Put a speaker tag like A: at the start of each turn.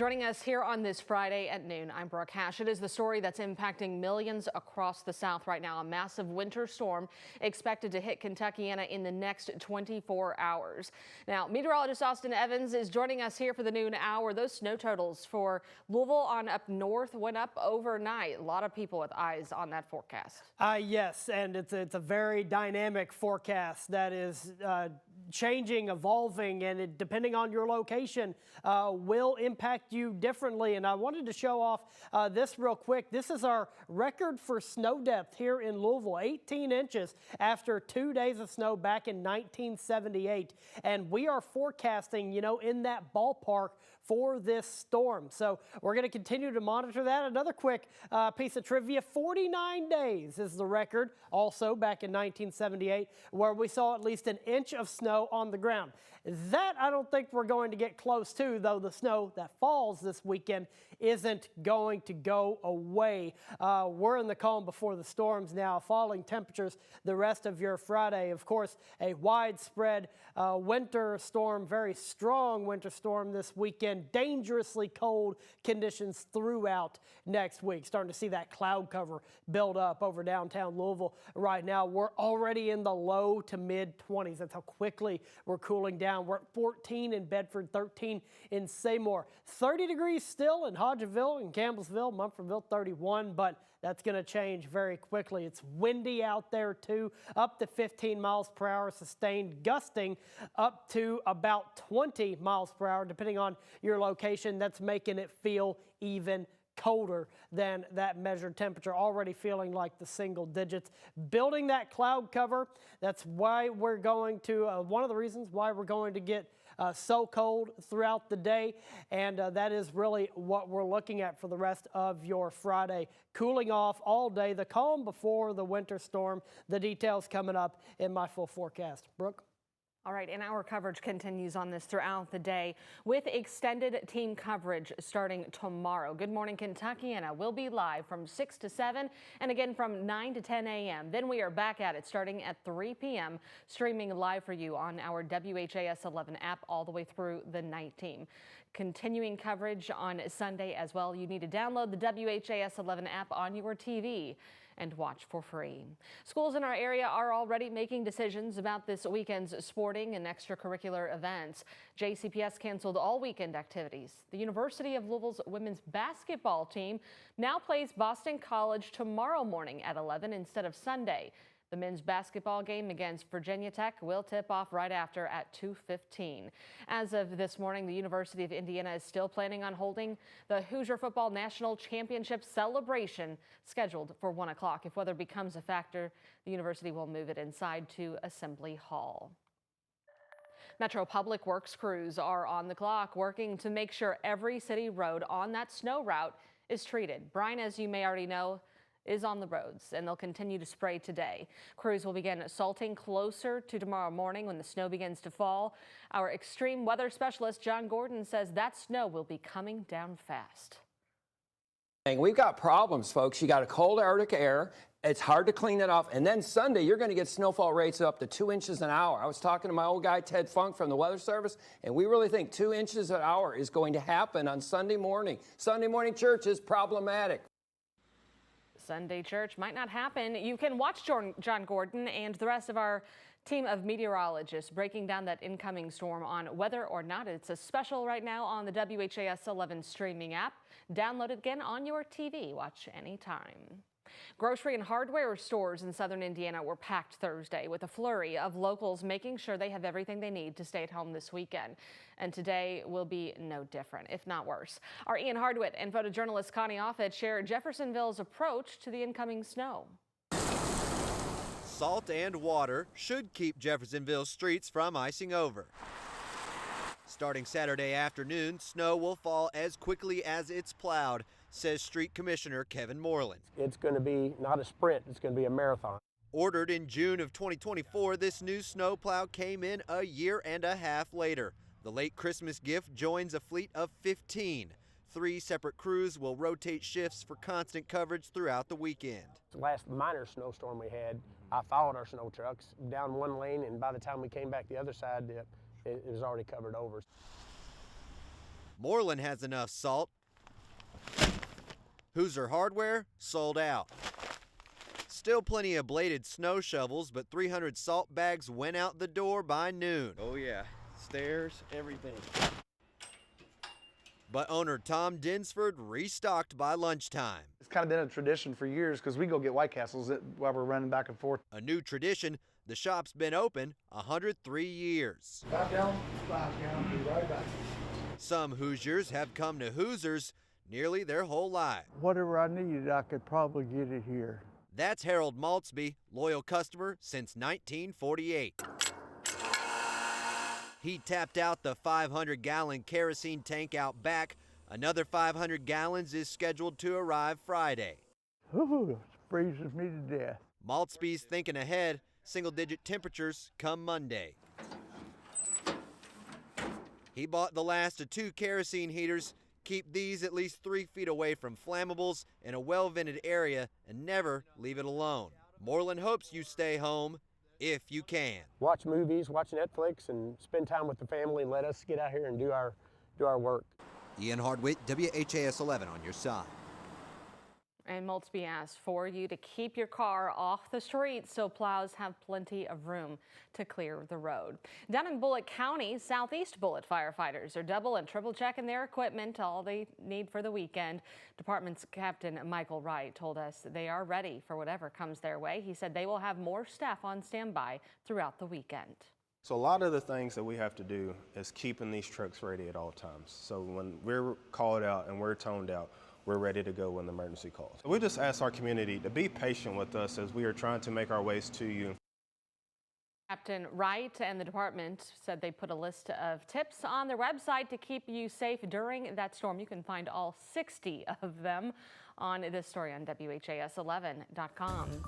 A: Joining us here on this Friday at noon, I'm Brooke Hash. It is the story that's impacting millions across the South right now. A massive winter storm expected to hit Kentuckiana in the next 24 hours. Now, meteorologist Austin Evans is joining us here for the noon hour. Those snow totals for Louisville on up north went up overnight. A lot of people with eyes on that forecast.
B: Yes, and it's a very dynamic forecast that is changing, evolving, and it, depending on your location, will impact you differently. And I wanted to show off this real quick. This is our record for snow depth here in Louisville, 18 inches after 2 days of snow back in 1978. And we are forecasting, in that ballpark for this storm. So we're going to continue to monitor that. Another quick piece of trivia, 49 days is the record, also back in 1978, where we saw at least an inch of snow on the ground. That I don't think we're going to get close to, though the snow that falls this weekend isn't going to go away. We're in the calm before the storms now, falling temperatures the rest of your Friday. Of course, a widespread winter storm, very strong winter storm this weekend, dangerously cold conditions throughout next week. Starting to see that cloud cover build up over downtown Louisville right now. We're already in the low to mid 20s. That's how quickly we're cooling down. We're at 14 in Bedford, 13 in Seymour, 30 degrees still in Hodgeville and Campbellsville, Mumfordville 31, but that's going to change very quickly. It's windy out there too, up to 15 miles per hour, sustained, gusting up to about 20 miles per hour, depending on your location. That's making it feel even colder than that measured temperature, already feeling like the single digits. Building that cloud cover, that's why we're going to, one of the reasons why we're going to get so cold throughout the day, and that is really what we're looking at for the rest of your Friday. Cooling off all day, the calm before the winter storm. The details coming up in my full forecast. Brooke?
A: All right, and our coverage continues on this throughout the day with extended team coverage starting tomorrow. Good Morning Kentuckiana will be live from 6 to 7 and again from 9 to 10 a.m. Then we are back at it starting at 3 p.m. streaming live for you on our WHAS11 app all the way through the night team. Continuing coverage on Sunday as well. You need to download the WHAS11 app on your TV and watch for free. Schools in our area are already making decisions about this weekend's sporting and extracurricular events. JCPS canceled all weekend activities. The University of Louisville's women's basketball team now plays Boston College tomorrow morning at 11 instead of Sunday. The men's basketball game against Virginia Tech will tip off right after at 2:15. As of this morning, the University of Indiana is still planning on holding the Hoosier Football National Championship celebration scheduled for 1 o'clock. If weather becomes a factor, the university will move it inside to Assembly Hall. Metro Public Works crews are on the clock working to make sure every city road on that snow route is treated. Brian, as you may already know, is on the roads, and they'll continue to spray today. Crews will begin salting closer to tomorrow morning when the snow begins to fall. Our extreme weather specialist, John Gordon, says that snow will be coming down fast.
C: We've got problems, folks. You got a cold Arctic air. It's hard to clean it off. And then Sunday, you're going to get snowfall rates up to 2 inches an hour. I was talking to my old guy, Ted Funk from the Weather Service, and we really think 2 inches an hour is going to happen on Sunday morning. Sunday morning church is problematic.
A: Sunday church might not happen. You can watch John Gordon and the rest of our team of meteorologists breaking down that incoming storm on Whether or Not. It's a special right now on the WHAS 11 streaming app. Download it again on your TV. Watch anytime. Grocery and hardware stores in southern Indiana were packed Thursday with a flurry of locals making sure they have everything they need to stay at home this weekend. And today will be no different, if not worse. Our Ian Hardwitt and photojournalist Connie Offit share Jeffersonville's approach to the incoming snow.
D: Salt and water should keep Jeffersonville streets from icing over. Starting Saturday afternoon, snow will fall as quickly as it's plowed, says Street Commissioner Kevin Moreland.
E: It's going to be not a sprint, it's going to be a marathon.
D: Ordered in June of 2024, this new snowplow came in a year and a half later. The late Christmas gift joins a fleet of 15. 3 separate crews will rotate shifts for constant coverage throughout the weekend.
E: The last minor snowstorm we had, I followed our snow trucks down one lane, and by the time we came back the other side, it was already covered over.
D: Moreland has enough salt. Hoosier Hardware sold out. Still plenty of bladed snow shovels, but 300 salt bags went out the door by noon.
F: Oh yeah, stairs, everything.
D: But owner Tom Dinsford restocked by lunchtime.
G: It's kind of been a tradition for years because we go get White Castles while we're running back and forth.
D: A new tradition, the shop's been open 103 years.
G: 5 gallons, 5 gallons, be right back.
D: Some Hoosiers have come to Hoosiers nearly their whole life.
H: Whatever I needed, I could probably get it here.
D: That's Harold Maltzby, loyal customer since 1948. He tapped out the 500-gallon kerosene tank out back. Another 500 gallons is scheduled to arrive Friday.
H: Ooh, it freezes me to death.
D: Maltzby's thinking ahead, single-digit temperatures come Monday. He bought the last of 2 kerosene heaters. Keep these at least 3 feet away from flammables in a well-vented area and never leave it alone. Moreland hopes you stay home if you can.
E: Watch movies, watch Netflix, and spend time with the family. Let us get out here and do our work.
D: Ian Hardwick, WHAS 11 on your side.
A: And Maltzby asks for you to keep your car off the street so plows have plenty of room to clear the road. Down in Bullitt County, Southeast Bullitt firefighters are double and triple checking their equipment, all they need for the weekend. Department's Captain Michael Wright told us they are ready for whatever comes their way. He said they will have more staff on standby throughout the weekend.
I: So a lot of the things that we have to do is keeping these trucks ready at all times. So when we're called out and we're toned out, we're ready to go when the emergency calls. We just ask our community to be patient with us as we are trying to make our ways to you.
A: Captain Wright and the department said they put a list of tips on their website to keep you safe during that storm. You can find all 60 of them on this story on WHAS11.com.